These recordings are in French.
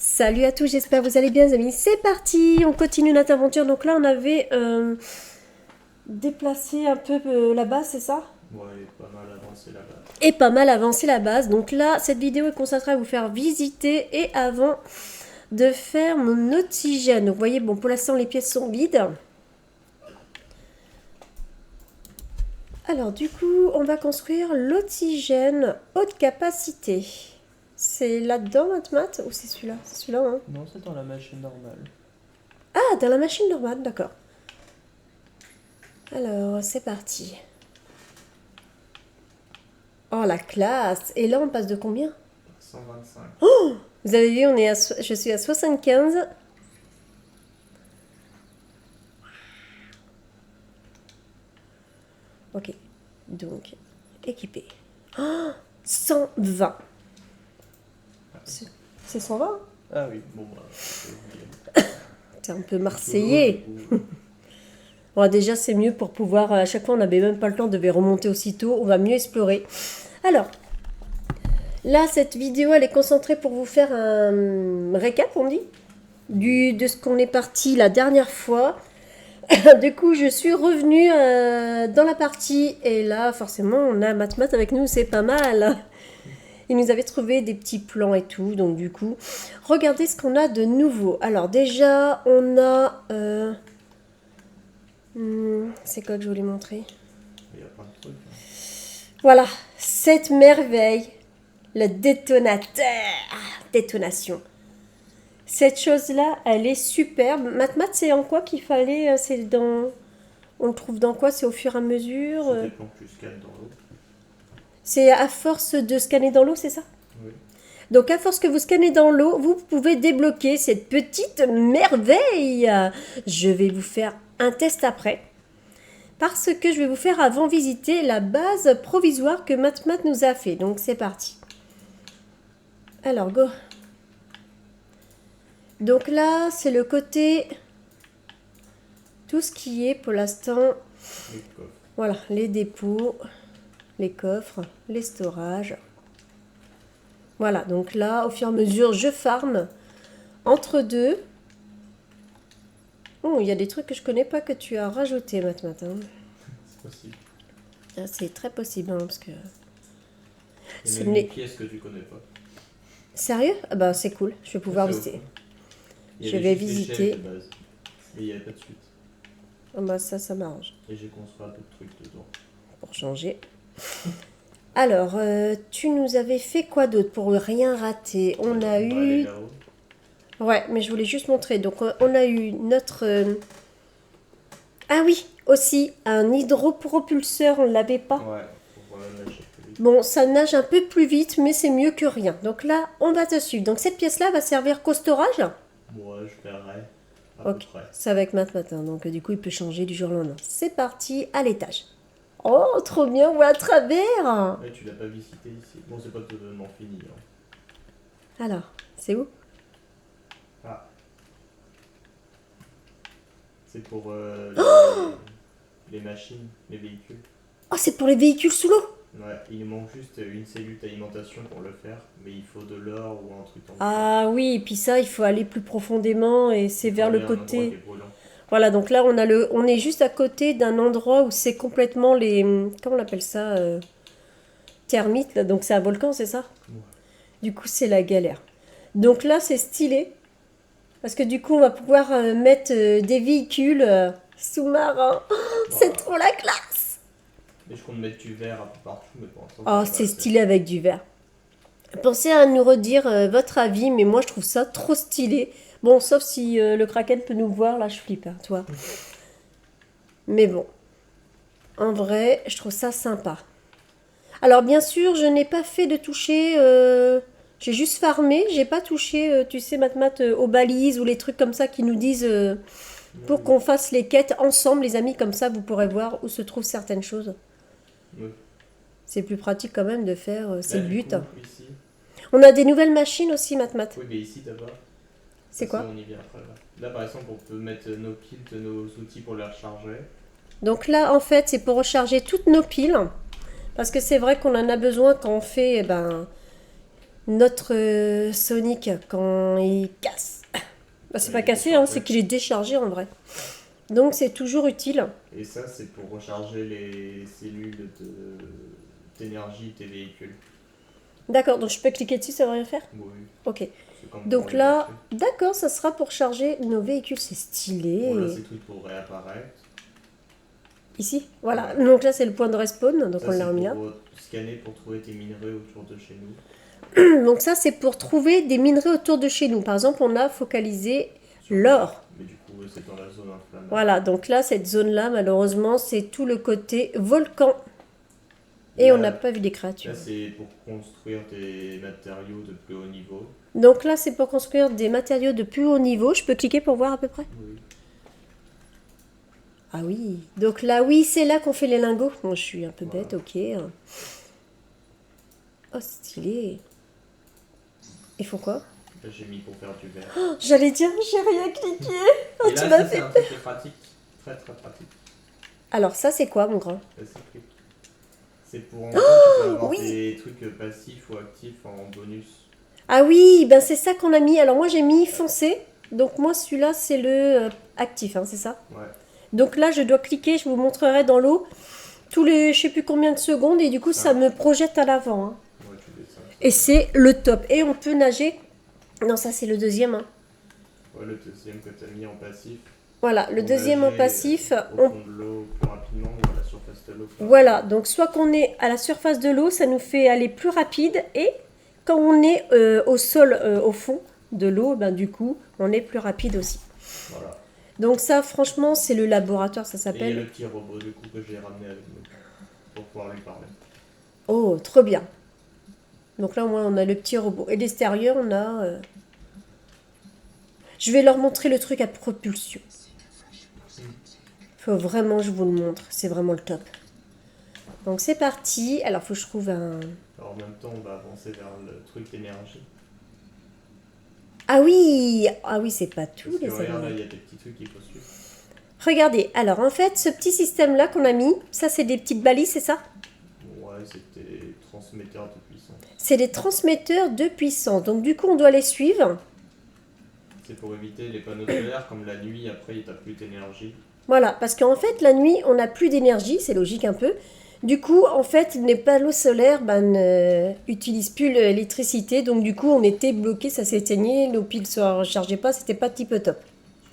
Salut à tous, j'espère que vous allez bien les amis. C'est parti, on continue notre aventure. Donc là on avait déplacé un peu la base, c'est ça? Ouais, pas mal avancé la base. Et pas mal avancé la base. Donc là cette vidéo est consacrée à vous faire visiter et avant de faire mon oxygène. Donc vous voyez, bon pour l'instant les pièces sont vides. Alors du coup on va construire l'oxygène haute capacité. C'est là-dedans, Matmat, ou c'est celui-là? C'est celui-là, hein? Non, c'est dans la machine normale. Ah, dans la machine normale, d'accord. Alors, c'est parti. Oh, la classe! Et là, on passe de combien? 125. Vous avez vu, je suis à 75. Ok, donc, équipé. Oh, 120. C'est 120? Ah oui, bon, bah, j'ai oublié. C'est un peu marseillais. Bon, déjà, c'est mieux pour pouvoir... À chaque fois, on n'avait même pas le temps, on devait remonter aussitôt. On va mieux explorer. Alors, là, cette vidéo, elle est concentrée pour vous faire un récap, on dit, de ce qu'on est parti la dernière fois. Du coup, je suis revenue dans la partie. Et là, forcément, on a Matmat avec nous, c'est pas mal. Il nous avait trouvé des petits plans et tout. Donc, du coup, regardez ce qu'on a de nouveau. Alors, déjà, on a... c'est quoi que je voulais montrer? Il y a plein de trucs. Hein. Voilà, cette merveille. Le détonateur. Détonation. Cette chose-là, elle est superbe. Matmat, c'est en quoi qu'il fallait? C'est dans... On le trouve dans quoi? C'est au fur et à mesure? Ça dépend que tu scannes dans l'eau. C'est à force de scanner dans l'eau, c'est ça? Oui. Donc à force que vous scannez dans l'eau, vous pouvez débloquer cette petite merveille. Je vais vous faire un test après. Parce que je vais vous faire avant visiter la base provisoire que Matmat nous a fait. Donc c'est parti. Alors go. Donc là, c'est le côté... Tout ce qui est pour l'instant... Les coffres. Voilà, les dépôts, les coffres, les storages. Voilà, donc là, au fur et à mesure, je farm entre deux. Oh, il y a des trucs que je connais pas que tu as rajouté Matmat. C'est possible. Ah, c'est très possible, hein, parce que... Il y a même une pièce que tu connais pas. Sérieux? Ah bah c'est cool, je vais pouvoir C'est visiter. Il y Je avait vais juste visiter. l'échelle de base. Mais il n'y avait pas de suite. Ah bah ça m'arrange. Et j'ai construit un peu de trucs dedans. Pour changer. Alors, tu nous avais fait quoi d'autre pour rien rater? On a va aller eu... là-haut. Ouais, mais je voulais juste montrer. Donc, on a eu notre... Ah oui, aussi, un hydropropulseur, on ne l'avait pas. Ouais, pour nager plus vite. Bon, ça nage un peu plus vite, mais c'est mieux que rien. Donc là, on va te suivre. Donc cette pièce-là va servir qu'au storage. Moi, je verrai. À Ok, peu près. c'est avec matin. Donc du coup, il peut changer du jour au lendemain. C'est parti, à l'étage. Oh, trop bien, on voit à travers. Ouais, tu l'as pas visité ici. Bon, c'est pas totalement fini. Hein. Alors, c'est où? Ah. C'est pour les machines, les véhicules. Oh, c'est pour les véhicules sous l'eau. Ouais, il manque juste une cellule d'alimentation pour le faire, mais il faut de l'or ou un truc en plus. Ah oui, et puis ça, il faut aller plus profondément et c'est vers le Il faut aller à un endroit qui côté. est brûlant. Voilà, donc là, on est juste à côté d'un endroit où c'est complètement les... Comment on appelle ça? Thermite, là. Donc c'est un volcan, c'est ça? Ouais. Du coup, c'est la galère. Donc là, c'est stylé. Parce que du coup, on va pouvoir mettre des véhicules sous-marins. Oh, c'est Voilà. trop la classe! Et je compte mettre du verre un peu partout, mais pour l'instant, Oh, ça va c'est pas stylé avec du verre. Pensez à nous redire votre avis, mais moi, je trouve ça trop stylé. Bon, sauf si le Kraken peut nous voir, là, je flippe, hein, toi. Mais bon, en vrai, je trouve ça sympa. Alors, bien sûr, je n'ai pas fait de toucher... j'ai juste farmé, j'ai pas touché, tu sais, aux balises ou les trucs comme ça qui nous disent... pour qu'on fasse les quêtes ensemble, les amis, comme ça, vous pourrez voir où se trouvent certaines choses. Ouais. C'est plus pratique quand même de faire c'est Là, le du but. coup, ici. On a des nouvelles machines aussi, Oui, mais ici d'abord. C'est Ça, quoi? on y vient après. Là, par exemple, on peut mettre nos piles, nos outils pour les recharger. Donc là, en fait, c'est pour recharger toutes nos piles. Parce que c'est vrai qu'on en a besoin quand on fait notre Sonic quand il casse. Bah, c'est Ouais, pas il cassé, est hein, parfait. c'est qu'il est déchargé en vrai. Donc c'est toujours utile. Et ça, c'est pour recharger les cellules d'énergie de tes véhicules. D'accord, donc je peux cliquer dessus, ça va rien faire? Oui, Ok. c'est comme pour Donc les là, batteries. d'accord, ça sera pour charger nos véhicules, c'est Bon, là, stylé. c'est le truc pour réapparaître. Ici, voilà. Ouais. Donc là, c'est le point de respawn, donc Ça, on l'a c'est remis là. pour scanner pour trouver tes minerais autour de chez nous. Donc ça, c'est pour trouver des minerais autour de chez nous. Par exemple, on a focalisé Sur l'or. Mais du coup, c'est dans la zone inflammable. Voilà, donc là, cette zone-là, malheureusement, c'est tout le côté volcan. Et Là, on n'a pas vu des créatures. là, c'est pour construire des matériaux de plus haut niveau. Donc là, c'est pour construire des matériaux de plus haut niveau. Je peux cliquer pour voir à peu près? Oui. Ah oui. Donc là, oui, c'est là qu'on fait les lingots. Bon, je suis un peu Voilà. bête, ok. Oh, stylé. Ils font quoi? Là, j'ai mis pour faire du verre. Oh, j'allais dire, j'ai rien cliqué. Oh, Et tu là, m'as ça, c'est fait. un truc de pratique. Très, très pratique. Alors ça, c'est quoi, mon grand? Là, c'est pris. C'est pour en fait, tu peux avoir oui. des trucs passifs ou actifs en bonus. Ah oui, ben c'est ça qu'on a mis. Alors moi, j'ai mis foncé. Donc moi, celui-là, c'est le actif, hein, c'est ça? Ouais. Donc là, je dois cliquer, je vous montrerai dans l'eau tous les je sais plus combien de secondes et du coup, ça Ah. me projette à l'avant, hein. Ouais, tu descends. Et c'est le top. Et on peut nager. Non, ça, c'est le deuxième, hein. Ouais, le deuxième que tu as mis en passif. Voilà, le Pour deuxième en nager, passif. Au fond de l'eau plus rapidement ou à la surface de l'eau. plus Voilà, donc soit qu'on est à la surface de l'eau, ça nous fait aller plus rapide. Et quand on est au sol, au fond de l'eau, ben, du coup, on est plus rapide aussi. rapidement. Voilà. Donc ça, franchement, c'est le laboratoire, ça Et il y a s'appelle. le petit robot du coup que j'ai ramené avec nous pour pouvoir lui parler. Oh, trop bien. Donc là, au moins, on a le petit robot. Et l'extérieur, on a... Je vais leur montrer le truc à propulsion. Faut vraiment que je vous le montre. C'est vraiment le top. Donc c'est parti. Alors, faut que je trouve un... Alors en même temps, on va avancer vers le truc d'énergie. Ah oui! Ah oui, c'est pas tout, Parce que les regarde, là, amis. il y a des petits trucs qu'il faut suivre. Regardez. Alors, en fait, ce petit système-là qu'on a mis, ça, c'est des petites balises, c'est ça? Ouais, c'était transmetteur de puissance. C'est des transmetteurs de puissance. Donc, du coup, on doit les suivre. C'est pour éviter les panneaux solaires, comme la nuit, après, t'as plus d'énergie. Voilà, parce qu'en fait, la nuit, on n'a plus d'énergie, c'est logique un peu. Du coup, en fait, les panneaux solaires n'utilisent plus l'électricité. Donc, du coup, on était bloqué, ça s'éteignait, nos piles ne se rechargeaient pas, c'était pas tip top.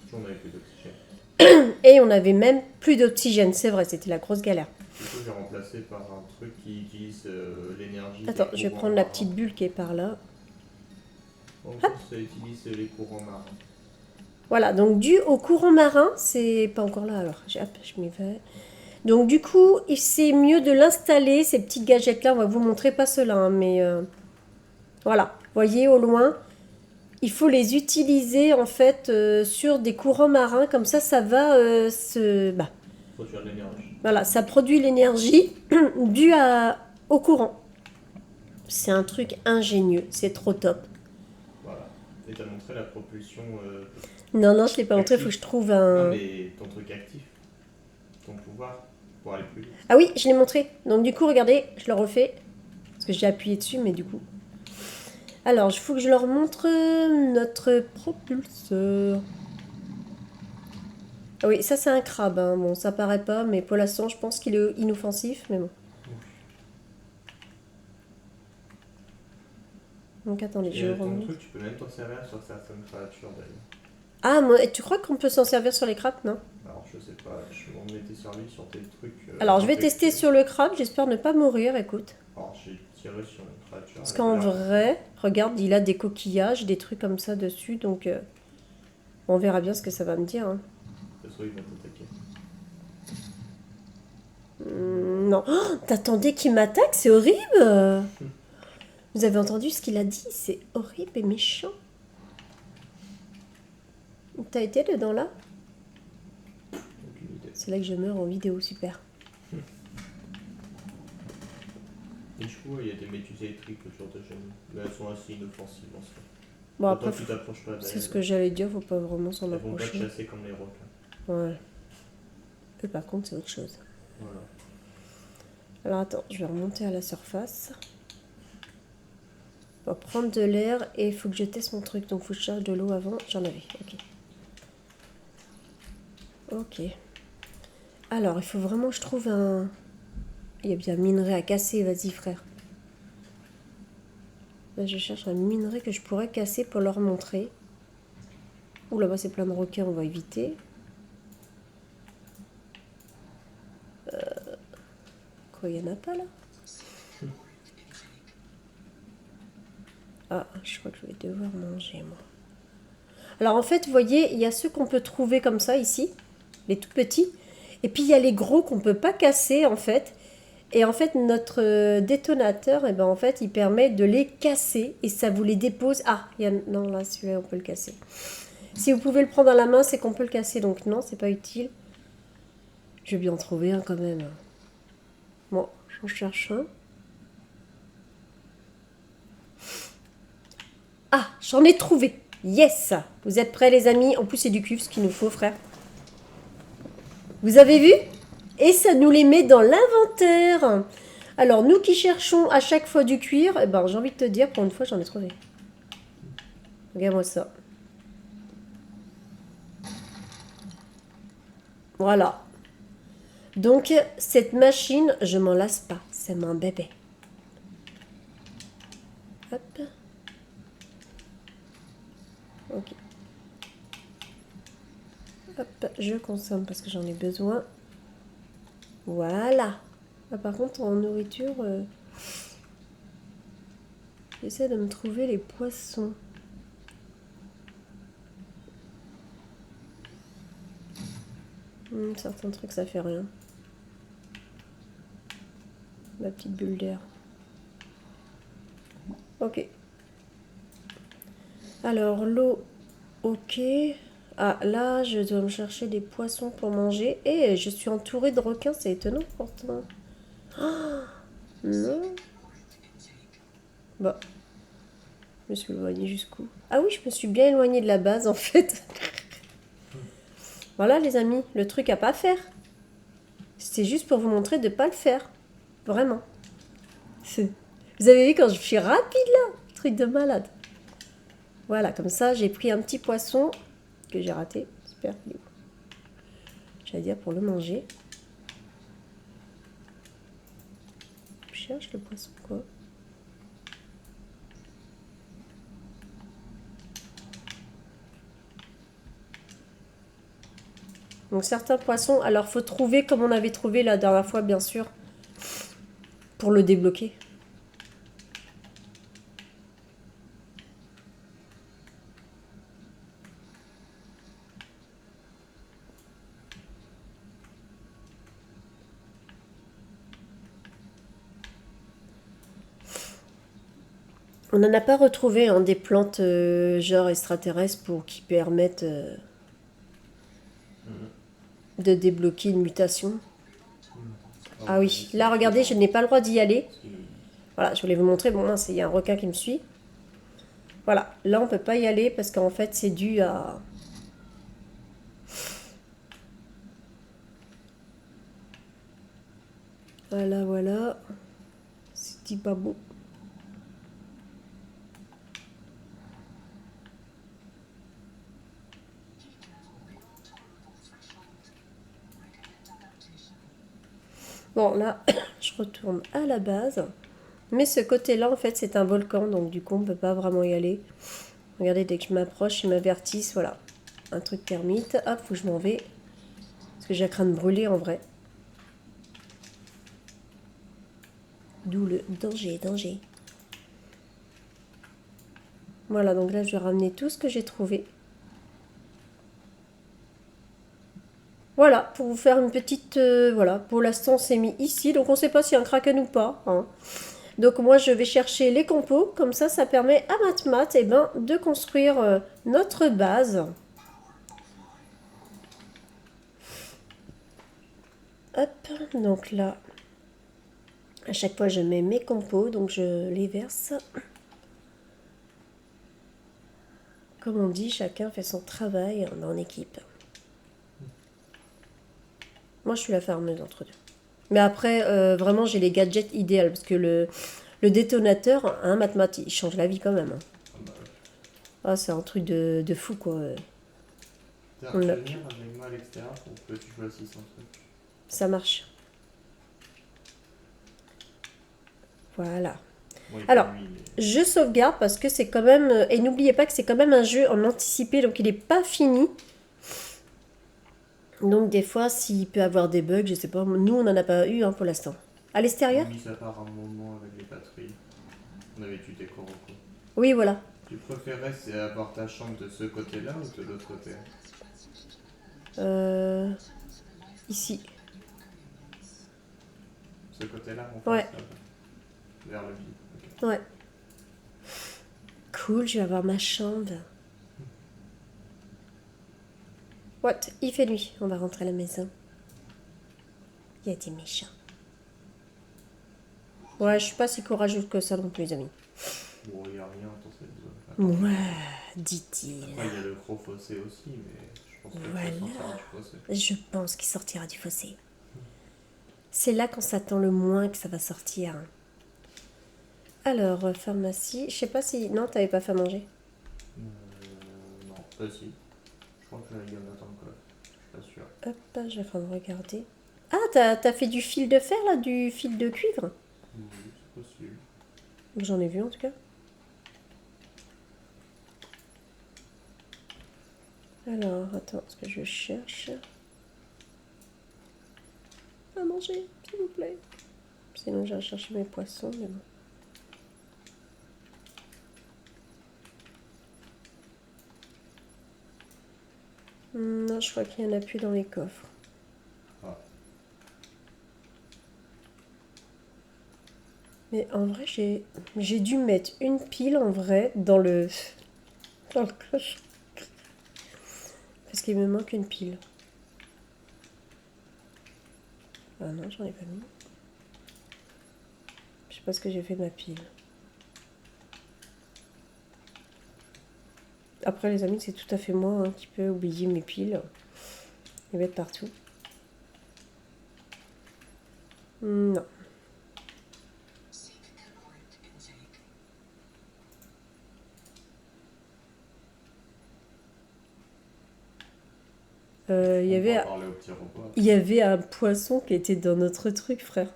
Surtout, on avait plus d'oxygène. Et on avait même plus d'oxygène, c'est vrai, c'était la grosse galère. Du coup, j'ai remplacé par un truc qui utilise l'énergie. Attends, des je vais courants prendre la marins. petite bulle qui est par là. En fait, ça utilise les courants marins. Voilà, donc dû au courant marin, c'est pas encore là alors. Hop, je m'y vais. Donc du coup, c'est mieux de l'installer, ces petites gadgets-là. On va vous montrer, pas ceux-là, hein, mais voilà. Voyez au loin, il faut les utiliser en fait sur des courants marins. Comme ça va Produire de l'énergie. voilà, ça produit l'énergie due au courant. C'est un truc ingénieux, c'est trop top. Voilà. Et t'as montré la propulsion. Non, non, je l'ai pas montré, il faut que je trouve un... Non, mais ton truc actif. Ton pouvoir. Pour aller plus vite. Ah oui, je l'ai montré. Donc du coup, regardez, je le refais. Parce que j'ai appuyé dessus, mais du coup... Alors, il faut que je leur montre notre propulseur. Ah oui, ça c'est un crabe. Hein. Bon, ça paraît pas, mais pour l'instant, je pense qu'il est inoffensif, mais bon. Donc attendez, je Et ton remonte. truc, tu peux même t'en servir sur certaines créatures d'ailleurs. Ah, moi, tu crois qu'on peut s'en servir sur les crabes, non? Alors je sais pas, je m'en étais servi sur tes trucs. Alors, je vais tester sur le crabe, j'espère ne pas mourir, écoute. Alors j'ai tiré sur une créature. Parce elle qu'en avait l'air- vrai, regarde, il a des coquillages, des trucs comme ça dessus, donc on verra bien ce que ça va me dire. Hein. De toute façon, il va t'attaquer. Non. Oh, t'attendais qu'il m'attaque, c'est horrible. Vous avez entendu ce qu'il a dit? C'est horrible et méchant. T'as été dedans là? Aucune idée. C'est là que je meurs en vidéo, super. Et je vois, il y a des méduses électriques autour de chez nous. Mais elles sont assez inoffensives en soi. Bon, Toi, après, tu t'approches pas d'elles. c'est ce que j'allais dire, faut pas vraiment s'en Elles vont pas te approcher. chasser comme les requins. Ouais. Eux, par contre, c'est autre chose. Voilà. Alors attends, je vais remonter à la surface. On va prendre de l'air et il faut que je teste mon truc. Donc, il faut que je charge de l'eau avant. J'en avais, ok. Ok. Alors, il faut vraiment que je trouve un... Il y a bien un minerai à casser, vas-y frère. Là, je cherche un minerai que je pourrais casser pour leur montrer. Ouh, là-bas c'est plein de requins, on va éviter. Quoi, il n'y en a pas là? Ah, je crois que je vais devoir manger moi. Alors en fait, vous voyez, il y a ceux qu'on peut trouver comme ça ici, les tout petits. Et puis il y a les gros qu'on peut pas casser en fait. Et en fait, notre détonateur, eh ben, en fait, il permet de les casser et ça vous les dépose. Ah, il y a... non, là, celui-là, on peut le casser. Si vous pouvez le prendre à la main, c'est qu'on peut le casser. Donc non, c'est pas utile. Je vais bien en trouver un quand même. Bon, j'en cherche un. Ah, j'en ai trouvé. Yes! Vous êtes prêts, les amis? En plus, c'est du cuivre, ce qu'il nous faut, frère. Vous avez vu? Et ça nous les met dans l'inventaire. Alors, nous qui cherchons à chaque fois du cuir, eh ben, j'ai envie de te dire, pour une fois, j'en ai trouvé. Regarde-moi ça. Voilà. Donc, cette machine, je m'en lasse pas. C'est mon bébé. Hop. Ok. Hop, je consomme parce que j'en ai besoin. Voilà. Ah, par contre, en nourriture, j'essaie de me trouver les poissons. Certains trucs, ça fait rien. Ma petite bulle d'air. Ok. Alors, l'eau, ok. Ah, là, je dois me chercher des poissons pour manger. Et je suis entourée de requins, c'est étonnant pourtant. Oh, non. Bon. Je me suis éloignée jusqu'où? Ah oui, je me suis bien éloignée de la base en fait. Voilà les amis, le truc à pas faire. C'est juste pour vous montrer de pas le faire. Vraiment. Vous avez vu quand je suis rapide là? Truc de malade. Voilà, comme ça j'ai pris un petit poisson que j'ai raté. Super. J'allais dire pour le manger. Je cherche le poisson quoi. Donc certains poissons, alors faut trouver comme on avait trouvé la dernière fois bien sûr. Pour le débloquer. On n'en a pas retrouvé hein, des plantes genre extraterrestres pour qui permettent de débloquer une mutation. Ah oui, là regardez, je n'ai pas le droit d'y aller. Voilà, je voulais vous montrer, bon mince, il y a un requin qui me suit. Voilà, là on peut pas y aller parce qu'en fait c'est dû à... Voilà, voilà. C'est pas beau. Bon, là, je retourne à la base. Mais ce côté-là, en fait, c'est un volcan. Donc, du coup, on ne peut pas vraiment y aller. Regardez, dès que je m'approche, ils m'avertissent. Voilà, un truc termite. Hop, faut que je m'en vais. Parce que j'ai craint de brûler, en vrai. D'où le danger, danger. Voilà, donc là, je vais ramener tout ce que j'ai trouvé. Voilà, pour vous faire une petite... voilà, pour l'instant, c'est mis ici. Donc, on ne sait pas s'il y a un kraken ou pas. Hein. Donc, moi, je vais chercher les compos. Comme ça permet à Matmat eh ben, de construire notre base. Hop, donc là, à chaque fois, je mets mes compos. Donc, je les verse. Comme on dit, chacun fait son travail en équipe. Moi, je suis la farmeuse entre deux. Mais après, vraiment, j'ai les gadgets idéaux. Parce que Le détonateur, hein, mathématique, il change la vie quand même. Hein. Ah bah ouais. Ah, c'est un truc de fou, quoi. Tiens, On tu l'a. veux venir avec moi à l'extérieur pour que tu choisisses un truc. Ça marche. Voilà. Bon, il fait Alors, nuit, mais... je sauvegarde parce que c'est quand même... Et n'oubliez pas que c'est quand même un jeu en anticipé, donc il n'est pas fini. Donc des fois, s'il peut avoir des bugs, je sais pas, nous on n'en a pas eu hein, pour l'instant. À l'extérieur? Mis à part un moment avec les batteries, on avait du décor au coup. Oui, voilà. Tu préférais c'est avoir ta chambre de ce côté-là ou de l'autre côté? Ici. Ce côté-là, en Ouais. face, là, vers le vide. Ok. Ouais. Cool, je vais avoir ma chambre. What? Il fait nuit, on va rentrer à la maison. Il y a des méchants. Ouais, je suis pas si courageuse que ça non plus, les amis. Bon, il n'y a rien dans cette zone. Ouais, dit-il. Après, il y a le gros fossé aussi, mais je pense que Voilà. tu sortira du fossé. Je pense qu'il sortira du fossé. C'est là qu'on s'attend le moins que ça va sortir. Alors, pharmacie, je sais pas si... Non, t'avais pas fait à manger. Non, si. Je crois qu'il y en a dans le coffre. Je suis pas sûr. Hop, j'ai en train de regarder. Ah, t'as fait du fil de fer, là? Du fil de cuivre? Oui, c'est possible. J'en ai vu, en tout cas. Alors, attends, ce que je cherche... À manger, s'il vous plaît. Sinon, j'ai chercher mes poissons, mais bon. Non, je crois qu'il n'y en a plus dans les coffres. Ah. Mais en vrai, j'ai dû mettre une pile en vrai dans le coffre. Parce qu'il me manque une pile. Ah non, j'en ai pas mis. Je sais pas ce que j'ai fait de ma pile. Après, les amis, c'est tout à fait moi hein, qui peux oublier mes piles. Les mettre partout. Non. Il On va parler au petit robot. y avait un poisson qui était dans notre truc, frère.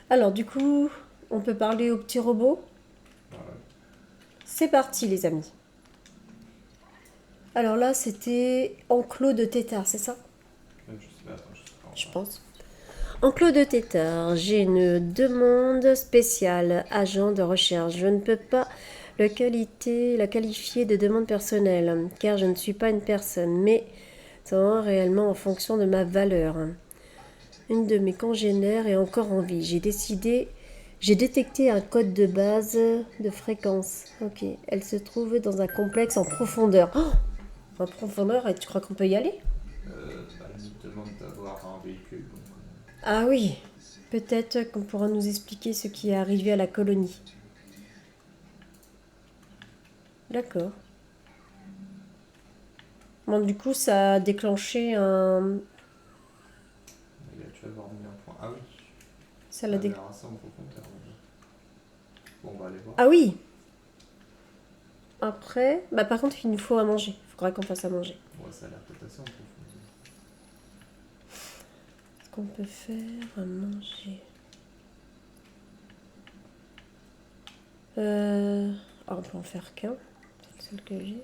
Alors, du coup, on peut parler au petit robot. Ah ouais. C'est parti, les amis. Alors là, c'était enclos de tétard, c'est ça? Je sais pas, attends, je sais pas. Je pense. Enclos de tétard, j'ai une demande spéciale, agent de recherche. Je ne peux pas la qualifier de demande personnelle, car je ne suis pas une personne, mais tant réellement en fonction de ma valeur. Une de mes congénères est encore en vie. J'ai détecté un code de base de fréquence. Ok, elle se trouve dans un complexe en profondeur. Oh, en profondeur, et tu crois qu'on peut y aller? Il me demande d'avoir un véhicule. Donc, Ah oui, peut-être qu'on pourra nous expliquer ce qui est arrivé à la colonie. D'accord. Bon, du coup, ça a déclenché un... il a dû avoir mis un point. Ah oui. Ça l'a a dé- l'air assez en profondeur. Bon, on va aller voir. Ah oui! Après... Bah par contre, il nous faut à manger. Il faudra qu'on fasse à manger. Ouais, ça a l'air peut-être assez en profondeur. Qu'est-ce qu'on peut faire à manger? On peut en faire qu'un. C'est le seul que j'ai.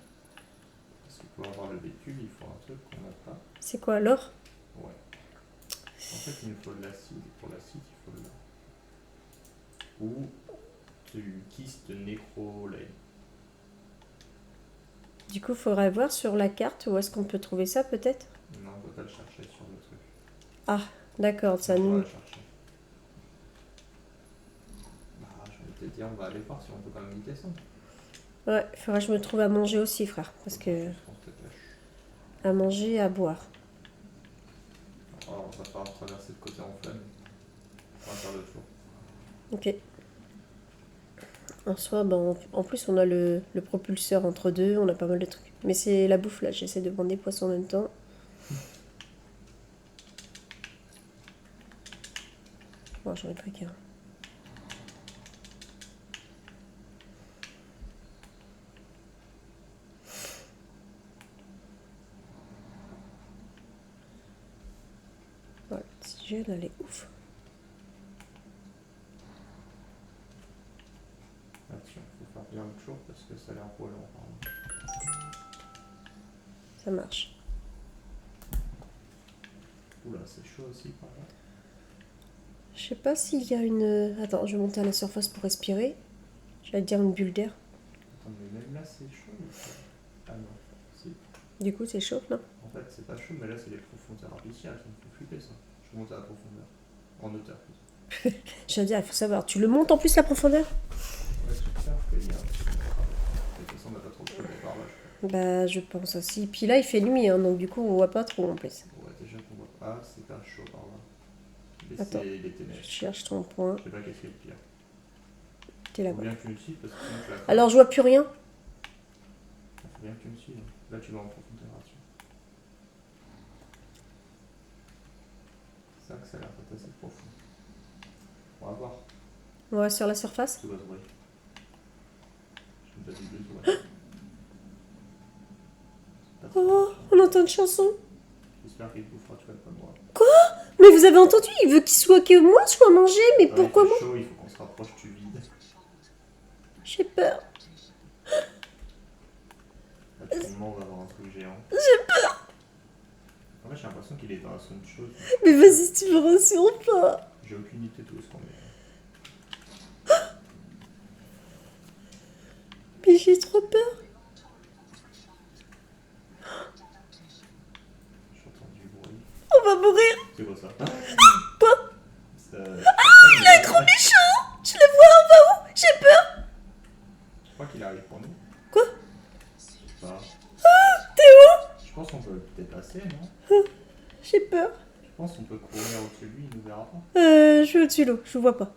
Parce que pour avoir le véhicule, il faut un truc qu'on n'a pas. C'est quoi, l'or? Ouais. En fait, il nous faut de l'acide. Pour l'acide, il faut de l'or. Ou du kyste nécrolène. Du coup, il faudrait voir sur la carte où est-ce qu'on peut trouver ça, peut-être? Non, on peut pas le chercher sur le truc. Ah, d'accord, ça On va nous... le chercher. Bah, je vais te dire, on va aller voir si on peut quand même y descendre. Ouais, il faudra que je me trouve à manger aussi, frère. Parce que... Je pense que t'as- À manger et à boire. Alors, on va falloir traverser le côté en flamme. On va faire le tour. Ok. En soi, ben, en plus, on a le propulseur entre deux, on a pas mal de trucs. Mais c'est la bouffe, là. J'essaie de prendre des poissons en même temps. j'en ai pris qu'un. Voilà, si gel, elle est ouf. Attention, faut faire bien le tour parce que ça a l'air roulant. Ça marche. Oula, c'est chaud aussi par là. Je sais pas s'il y a une... Attends, je vais monter à la surface pour respirer. J'allais dire une bulle d'air. Attends, mais même là c'est chaud. Ah non, si. Du coup, c'est chaud, là. En fait, c'est pas chaud, mais là c'est les profondeurs artificielles, ça me fait flipper ça. Je monte à la profondeur. En hauteur. J'allais dire, il faut savoir. Tu le montes en plus, la profondeur? Ouais, j'espère qu'il y a un petit peu de travail. De toute façon, on n'a pas trop de problème par là, je crois. Bah, je pense aussi. Puis là, il fait nuit, hein, donc du coup, on voit pas trop en plus. Ouais, déjà qu'on voit. Ah, c'est pas chaud par là. Mais Attends. c'est les Je ténèbres. cherche ton point. Je sais pas qu'est-ce qui est le pire. T'es Faut là-bas. bien que tu me suives parce que sinon je la craque. Alors, je vois plus rien. Faut bien que tu me suives. Là, tu vas en profondeur là-dessus. C'est vrai que ça a l'air d'être assez profond. On va voir. Ouais, sur la surface. Tout va se voir. Je me donne deux oreilles. Oh, on entend une chanson. J'espère qu'il te bouffera, tu vas pas moi. Mais vous avez entendu, il veut qu'il soit que moi soit mangé, mais Ouais, pourquoi il moi? fait chaud, il faut qu'on se rapproche, tu vides. J'ai peur. Actuellement, on va avoir un truc géant. J'ai peur. En fait, j'ai l'impression qu'il est dans la zone chaude. Mais vas-y, tu me rassures pas. J'ai aucune idée d'où est-ce qu'on est. Mais j'ai trop peur. J'entends du bruit. On va mourir. C'est quoi ça? Quoi? Il est trop méchant. Tu le vois en bas où? J'ai peur. Je crois qu'il arrive pour nous. Quoi? Je sais pas. T'es où? Je pense qu'on peut le dépasser, non? J'ai peur. Je pense qu'on peut courir au-dessus de lui, il nous verra pas. Je suis au-dessus de l'eau, je vois pas.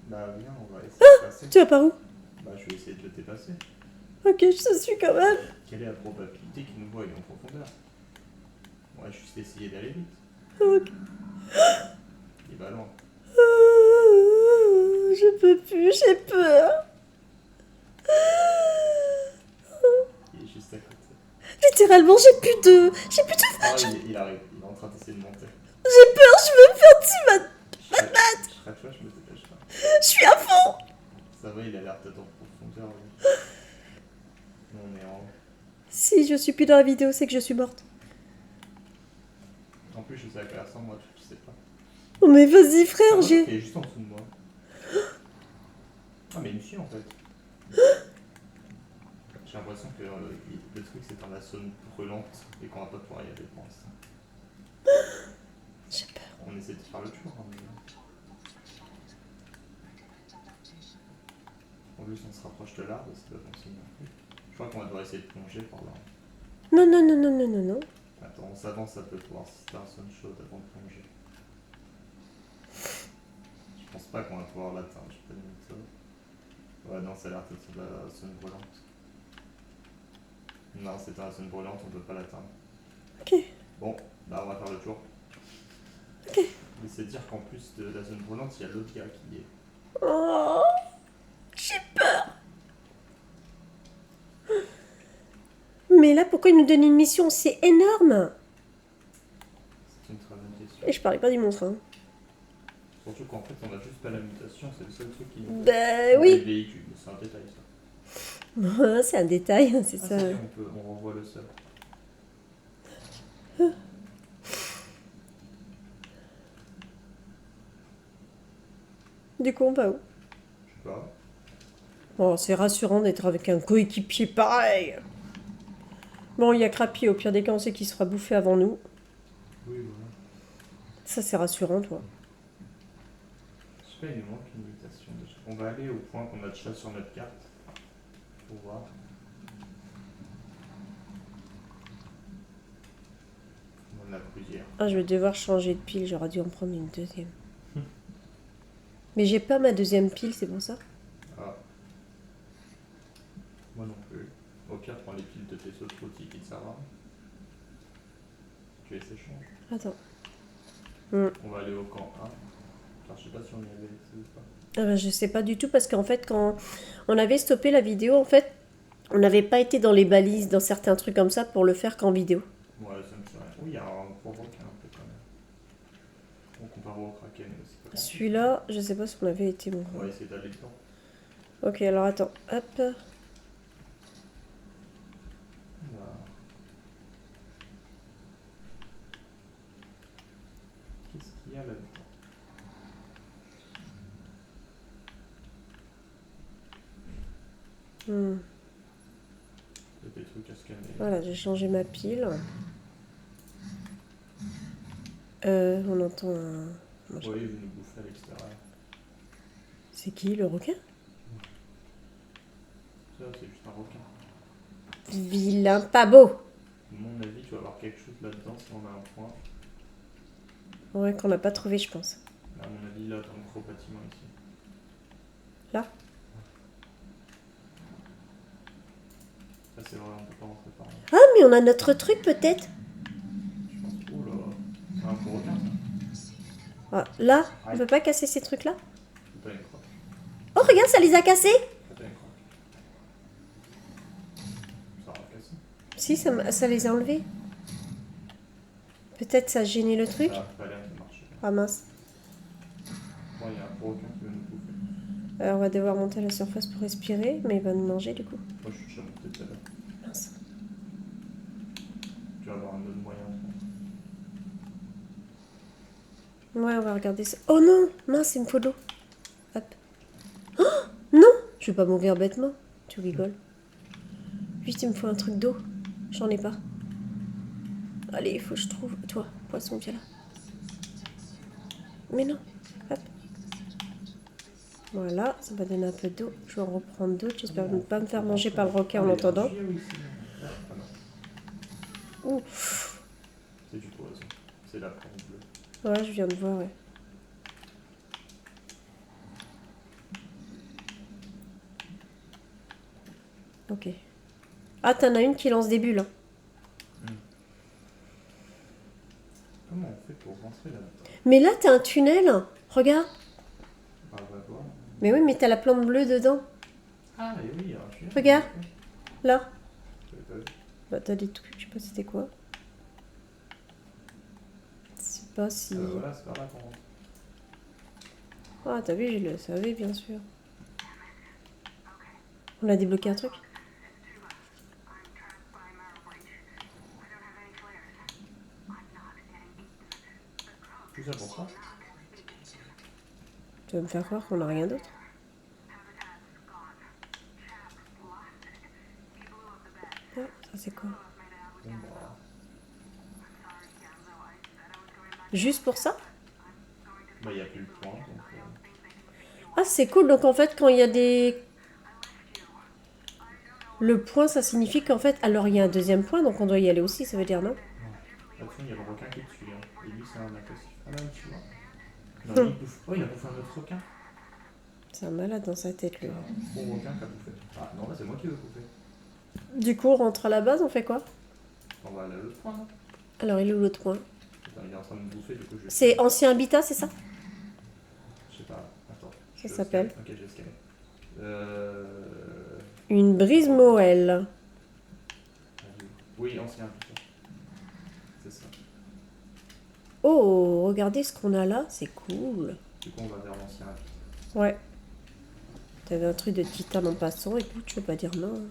Bah viens, on va essayer de passer. Tu vas par où? Bah je vais essayer de le dépasser. Ok, je te suis quand même. Quelle est la probabilité qu'il nous voie en profondeur? On va juste essayer d'aller vite. Ok. Il va loin. Je peux plus, j'ai peur. Il est juste à côté. Littéralement, j'ai plus de... Ah, il arrive, il est en train d'essayer de monter. J'ai peur, je veux me faire dessus, Je serais toi, je me dépêche pas. je suis à fond. Ça va, il a l'air d'être en profondeur. Lui. Nous, on est en haut. Si je suis plus dans la vidéo, c'est que je suis morte. En plus, je sais à quoi elle ressemble, moi, tu sais pas. Oh mais vas-y frère, Il j'ai... est juste en dessous de moi. Ah, mais il me suit en fait. J'ai l'impression que le truc c'est dans la zone brûlante et qu'on va pas pouvoir y aller pour l'instant. J'ai peur. On essaie de faire le tour. Hein, mais... En plus, on se rapproche de l'arbre, c'est pas bon signe non plus. Je crois qu'on va devoir essayer de plonger par là. Non, non, non, non, non, non, non. Attends, on s'avance un peu pour voir si c'est un zone chaude avant de plonger. Je pense pas qu'on va pouvoir l'atteindre, je peux dire ça. Ouais, non, ça a l'air d'être la zone brûlante. Non, c'est dans la zone brûlante, on peut pas l'atteindre. Ok. Bon, bah on va faire le tour. Ok. Mais c'est dire qu'en plus de la zone brûlante, il y a l'autre gars qui y est. Oh, j'ai peur. Mais là, pourquoi il nous donne une mission? C'est énorme. C'est une très bonne question. Et je parlais pas du monstre, hein. Surtout qu'en fait, on a juste pas la mutation, c'est le seul truc qui nous. Bah On a oui. les véhicules, c'est un détail ça. C'est un détail, c'est Ah, ça. c'est bien, on renvoie le seul. Du coup, on va où? Je sais pas. Bon, c'est rassurant d'être avec un coéquipier pareil. Bon, il y a Crappy, au pire des cas, on sait qu'il sera bouffé avant nous. Oui, voilà. Ça, c'est rassurant, toi. Je sais pas, il nous manque une mutation déjà. On va aller au point qu'on a déjà sur notre carte. Pour voir. On en a plusieurs. Ah, je vais devoir changer de pile, j'aurais dû en prendre une deuxième. Mais j'ai pas ma deuxième pile, c'est pour ça. Ah. Moi non plus. Au pire, prends les piles de tes sauces rôties qui te servent à rien. Tu les échanges. Attends. On va aller au camp 1. Alors, je sais pas si on y avait accès ou pas. Ah ben, je sais pas du tout parce qu'en fait, quand on avait stoppé la vidéo, en fait, on n'avait pas été dans les balises, dans certains trucs comme ça pour le faire qu'en vidéo. Ouais, ça me semble. Oui, il y a un gros requin un peu quand même. On compare au kraken, mais c'est pas grand. Celui-là, je sais pas si on avait été bon. On va essayer d'aller dedans. Ok, alors attends, hop. Là. Qu'est-ce qu'il y a là-dedans? Hmm. Il y a des trucs à scanner. Voilà, j'ai changé ma pile. On entend un... Oui, il veut nous bouffer à l'extérieur. C'est qui, le requin? Ça, c'est juste un requin. Vilain, pas beau. À mon avis, tu vas avoir quelque chose là-dedans si on a un point. Ouais, qu'on n'a pas trouvé, je pense. À mon avis, là, dans le gros bâtiment ici. Là? Ça, c'est vrai, on peut pas rentrer par là. Ah, mais on a notre truc, peut-être. Je pense. Oh là, c'est un gros requin, ça. Ah, là, on peut pas casser ces trucs-là? C'est pas une croque. Oh, regarde, ça les a cassés. C'est pas une croque. Ça aura cassé. Si, ça les a enlevés. Peut-être ça a gêné le truc. Ça a pas l'air de marcher. Ah mince. Bon, il y a un gros requin qui veut nous bouffer. Alors, on va devoir monter à la surface pour respirer, mais il va nous manger du coup. Moi, je suis déjà monté tout à l'heure. Mince. Tu vas avoir un autre moyen. Ouais, on va regarder ça. Oh non, mince, il me faut de l'eau. Hop. Oh non, je vais pas mourir bêtement. Tu rigoles. Vite, il me faut un truc d'eau. J'en ai pas. Allez, il faut que je trouve. Toi, poisson, viens là. Mais non. Hop. Voilà, ça va donner un peu d'eau. Je vais en reprendre d'autres. J'espère ne pas me faire manger par le requin en l'entendant. Ouh. C'est du poison. C'est la plante bleue. Ouais, je viens de voir, ouais. Ok. Ah, t'en as une qui lance des bulles. Hein. Comment on fait pour rentrer là-dedans? Mais là, t'as un tunnel. Regarde. On va voir. Mais oui, mais t'as la plante bleue dedans. Ah, et oui, il y a un chien. Regarde. Là. J'avais pas vu. Bah, t'as des trucs, je sais pas c'était quoi. Je sais pas si... Voilà, c'est par là qu'on rentre. Ah, t'as vu, je le savais, bien sûr. On a débloqué un truc. Tout ça pour ça? Tu vas me faire croire qu'on a rien d'autre. Ah, ça c'est quoi? Bon, bah, Juste pour ça? bah, il n'y a plus le point. Donc, Ah, c'est cool. Donc en fait, quand il y a des... Le point, ça signifie qu'en fait... Alors il y a un deuxième point, donc on doit y aller aussi, ça veut dire, non? Attention, il y a le requin qui te suit. Hein. Et lui, c'est un agressif. Ah là, tu vois. Non, il bouffe. Oh, il a bouffé un autre requin. C'est un malade dans sa tête, lui. Un gros requin qui a bouffé. Ah non, là, c'est moi qui veux bouffer. Du coup, on rentre à la base, on fait quoi? On va aller à l'autre point, là. Alors, il est où l'autre point? Attends, il est en train de me bouffer, du coup, je vais. C'est ancien habitat, c'est ça? Je sais pas. Attends. Ça s'appelle? Ok, je vais scanner. Une brise Moël. Oui, ancien habitat. C'est ça. Oh, regardez ce qu'on a là, c'est cool. Du coup, on va vers l'ancien habitat. Ouais. T'avais un truc de titane en passant, écoute, je peux pas dire non.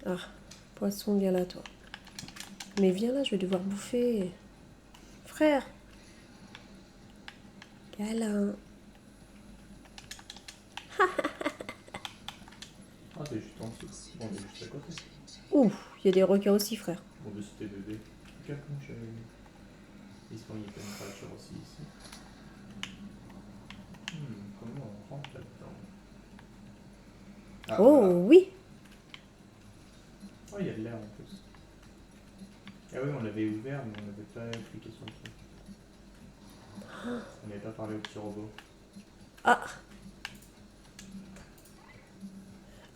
Ah, poisson, viens là, toi. Mais viens là, je vais devoir bouffer. Frère. Câlin. Ah, t'es juste en dessous. Bon, on est juste à côté. Ouh, il y a des requins aussi, frère. Bon, de c'était 2D. Regarde comment j'avais mis. Il se il y a une créature aussi ici. Comment on rentre là-dedans? Ah, Oh, voilà. oui. Oh, il y a de l'air en plus. Ah oui, on l'avait ouvert, mais on n'avait pas cliqué sur le truc. On n'avait pas parlé au petit robot. Ah.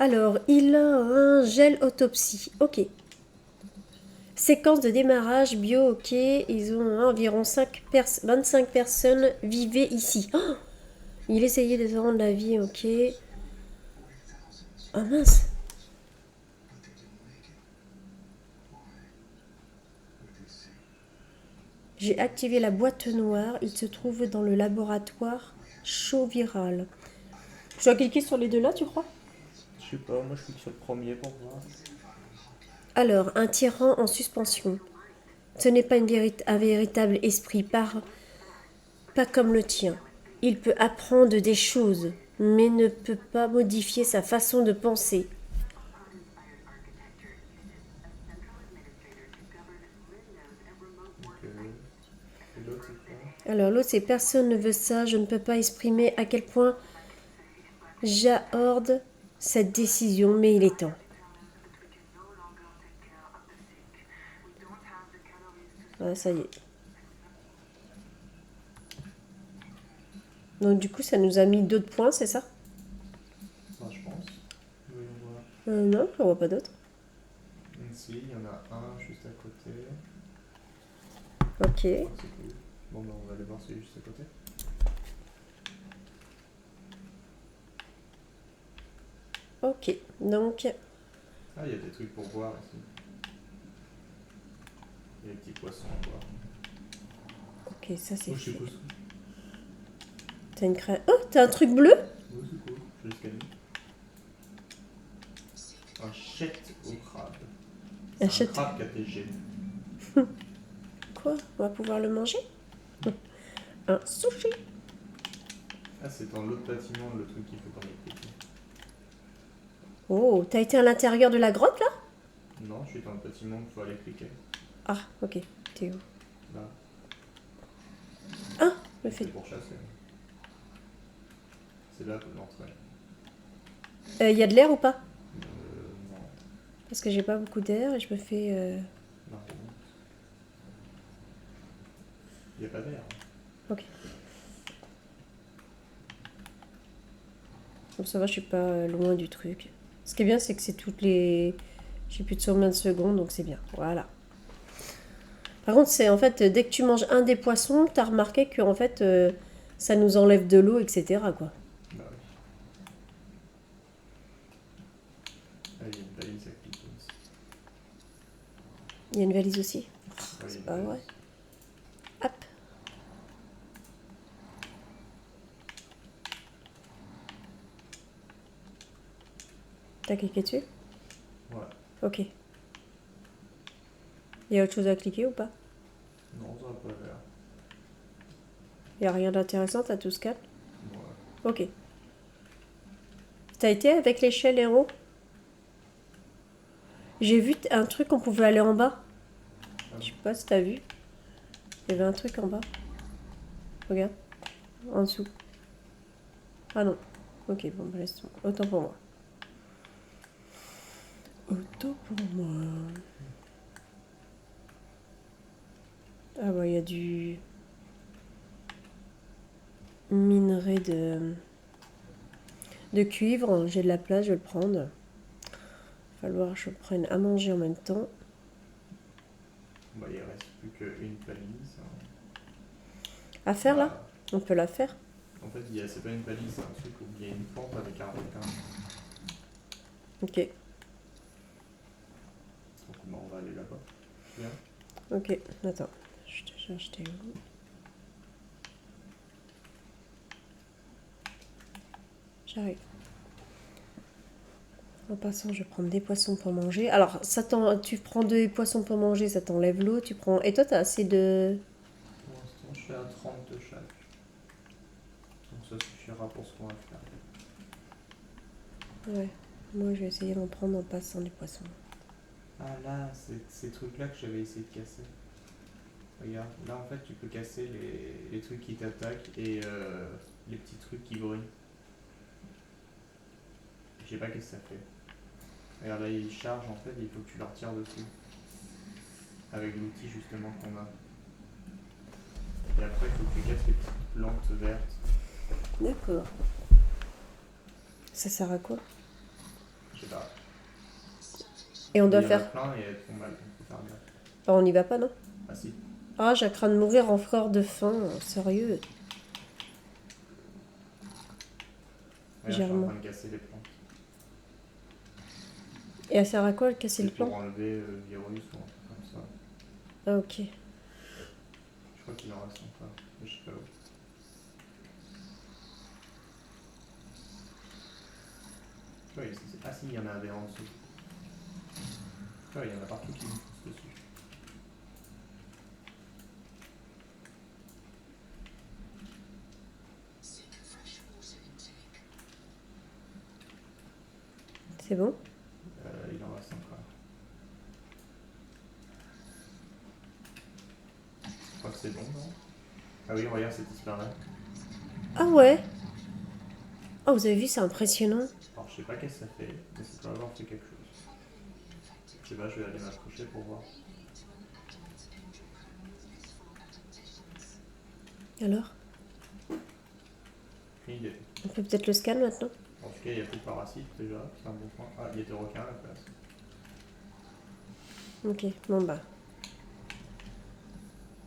Alors, il a un gel autopsie. Ok. Séquence de démarrage, bio, ok. Ils ont environ 25 personnes vivaient ici. Oh, il essayait de se rendre la vie, ok. Ah mince. J'ai activé la boîte noire. Il se trouve dans le laboratoire chaud viral. Je dois cliquer sur les deux là, tu crois? Je sais pas, moi je clique sur le premier pour voir. Alors, un tyran en suspension. Ce n'est pas un véritable esprit, pas comme le tien. Il peut apprendre des choses, mais ne peut pas modifier sa façon de penser. Donc, et l'autre c'est quoi? Alors l'autre, c'est personne ne veut ça, je ne peux pas exprimer à quel point j'aborde cette décision, mais il est temps. Voilà, ça y est. Donc du coup, ça nous a mis d'autres points, c'est ça? Enfin, je pense. Voyons voir. Non, je ne vois pas d'autres. Si, il y en a un juste à côté. Ok, Ah, c'est cool. Bon, ben on va aller voir celui juste à côté. ok. Donc, Ah, il y a des trucs pour boire ici. Il y a des petits poissons à boire. ok, ça c'est Oh, je sais fait. pas. T'as une crème. Oh, t'as un truc bleu? Oui, c'est cool. Je vais scanner. Un chète au crabe. Un Un chète. crabe KTG. Quoi? On va pouvoir le manger? Un sushi. Ah, c'est dans l'autre bâtiment le truc qu'il faut qu'on ait cliqué. Oh, t'as été à l'intérieur de la grotte là? Non, je suis dans le bâtiment, il faut aller cliquer. Ah, ok. T'es où? Là. Ah, le C'est fait. pour chasser. C'est là l'entrée. Y a de l'air ou pas? Non. Parce que j'ai pas beaucoup d'air et je me fais. Non. Il n'y a pas d'air. Ok. Comme ça va, je suis pas loin du truc. Ce qui est bien, c'est que c'est toutes les. J'ai plus de combien de secondes, donc c'est bien. Voilà. Par contre, c'est en fait, dès que tu manges un des poissons, t'as remarqué que en fait, ça nous enlève de l'eau, etc. quoi. Bah oui. Ah, il y a une balise à cliquer aussi. Il y a une valise aussi. Ouais, il y a C'est une pas balise. vrai. Hop. T'as cliqué dessus? Ouais. Ok. Il y a autre chose à cliquer ou pas? Non, ça va pas l'air. Il y a rien d'intéressant, t'as tout scan? Ouais. Ok. T'as été avec l'échelle héros? J'ai vu un truc, on pouvait aller en bas. Ah Je sais pas si t'as vu. Il y avait un truc en bas. Regarde. En dessous. Ah non. Ok, bon, bah, laisse tomber. Autant pour moi. Autant pour moi. Ah bah, il y a du minerai de cuivre. J'ai de la place, je vais le prendre. Il va falloir que je prenne à manger en même temps. Bah, il reste plus qu'une balise. À faire là? Bah, On peut la faire. en fait, c'est pas une balise, c'est un truc où il y a une plante avec un requin. Ok. Donc, bah, on va aller là-bas. Bien. Ok. Attends. Je te cherche, t'es où? J'arrive. En passant, je vais prendre des poissons pour manger. Alors, tu prends des poissons pour manger, ça t'enlève l'eau. Tu prends. Et toi, t'as assez de. Pour l'instant, je fais à 30 de chaque. Donc, ça suffira pour ce qu'on va faire. Ouais. Moi, je vais essayer d'en prendre en passant des poissons. Ah là, c'est ces trucs-là que j'avais essayé de casser. Regarde, là en fait tu peux casser les trucs qui t'attaquent et les petits trucs qui brillent. Je sais pas qu'est-ce que ça fait. Regarde là ils chargent en fait et il faut que tu leur tires dessus. Avec l'outil justement qu'on a. Et après il faut que tu casses les petites plantes vertes. D'accord. Ça sert à quoi? Je sais pas. Et on doit Il y en a faire. plein et elles font mal, donc faut faire gaffe. Bah, on n'y va pas, non? Ah si. Ah, j'ai craint de mourir encore de faim. Sérieux. Regarde, je suis en train de casser les plantes. Et elle sert à quoi, de casser le C'est pour plan? enlever le virus ou un truc comme ça. Ah, ok. Je crois qu'il en reste encore, mais je sais pas où. Ouais, ah si, il y en avait en dessous. Ouais, il y en a partout qui me poussent dessus. C'est bon? Il en reste encore. Je crois que c'est bon, non? Ah oui, regarde, c'est disparu. Ah ouais? Oh, vous avez vu, c'est impressionnant. Alors, je sais pas qu'est-ce que ça fait, mais ça doit avoir fait quelque chose. Je sais pas, je vais aller m'approcher pour voir. Alors? Aucune idée. On peut peut-être le scan maintenant? En tout cas, il n'y a plus de parasites déjà, c'est un bon point. Ah, il y a des requins à la place. Ok, bon bah.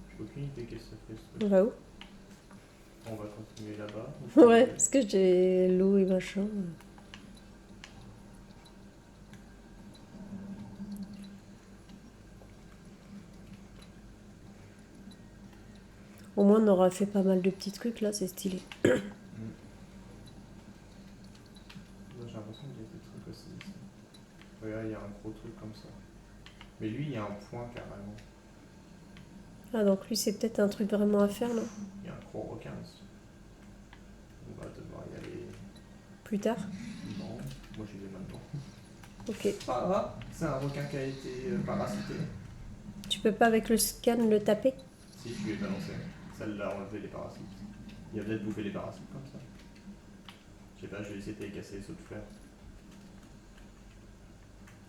J'ai aucune idée qu'est-ce que ça fait ce On truc. va où? On va continuer là-bas. Ouais, parce que j'ai l'eau et machin. Au moins, on aura fait pas mal de petits trucs là, c'est stylé. Là, j'ai l'impression qu'il y a des trucs aussi ici. Regarde, il y a un gros truc comme ça. Mais lui, il y a un point carrément. Ah, donc lui, c'est peut-être un truc vraiment à faire, non? Il y a un gros requin aussi. On va devoir y aller. Plus tard? Non, moi j'y vais maintenant. Ok. Ah, c'est un requin qui a été parasité. Tu peux pas avec le scan le taper? Si, je lui ai balancé. Ça l'a enlevé les parasites. Il a peut-être bouffé les parasites comme ça. Je sais pas, je vais essayer de les casser les sauts de fleurs.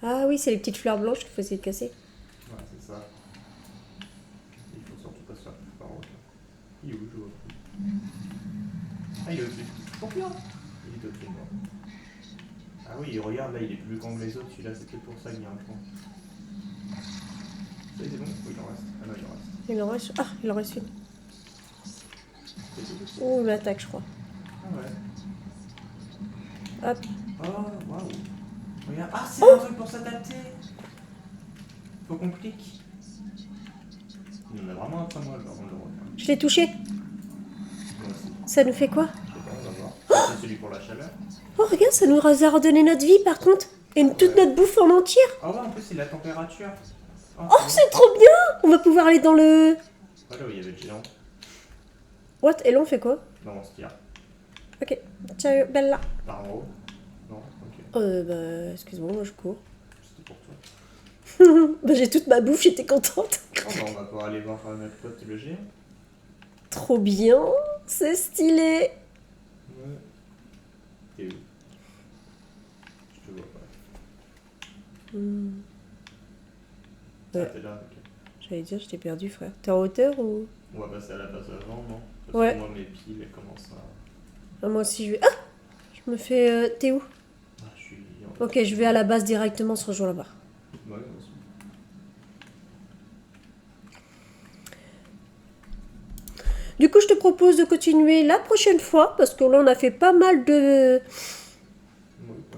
Ah oui, c'est les petites fleurs blanches qu'il faut essayer de casser. Ouais, c'est ça. Il faut surtout pas se faire bouffer par un requin. Il est où, je vois plus. Ah, il est au-dessus. Scorpion. Il est au-dessus de moi. Ah oui, regarde, là, il est plus grand que les autres. Celui-là, c'est peut-être pour ça qu'il y a un point. Ça y est, c'est bon? Oui, il en reste. Ah non, il en reste. Il en reste... Ah, il en reste une. C'est tout. Oh, il m'attaque, je crois. Ah ouais. Hop. Oh, waouh. Regarde. Ah, c'est un truc pour s'adapter. Faut qu'on clique. Il y en a vraiment un pas mal, par contre, le requin. Je l'ai touché. Moi aussi. Ça nous fait quoi? Je sais pas, on va voir. C'est celui pour la chaleur. Oh, regarde, ça nous a redonné notre vie, par contre. Et toute notre bouffe en entière. Ah ouais, en plus, c'est la température. Oh, c'est trop bien. On va pouvoir aller dans le... Voilà où il y avait le géant. What? Et là, on fait quoi? Non, on se tire. Ok. Ciao, Bella. Par en haut. Non, ok. Bah, excuse-moi, moi je cours. C'était pour toi. Bah, j'ai toute ma bouffe, j'étais contente. Oh, bah, on va pouvoir aller voir notre pote le géant. Trop bien. C'est stylé. Ouais. T'es où? Je te vois pas. Ah, Ouais. t'es là, ok. J'allais dire, je t'ai perdu, frère. T'es en hauteur ou... On va passer à la base avant, non? Parce Ouais. que moi, mes piles, elles commencent à... Ah, moi aussi, je vais... Ah! Je me fais... T'es où? Ah, je suis... Ok, je vais à la base directement, on se rejoint là-bas. Ouais, moi aussi. Du coup, je te propose de continuer la prochaine fois, parce que là, on a fait pas mal de...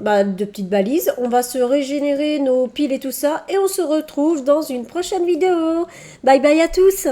de petites balises. On va se régénérer nos piles et tout ça, et on se retrouve dans une prochaine vidéo. Bye bye à tous!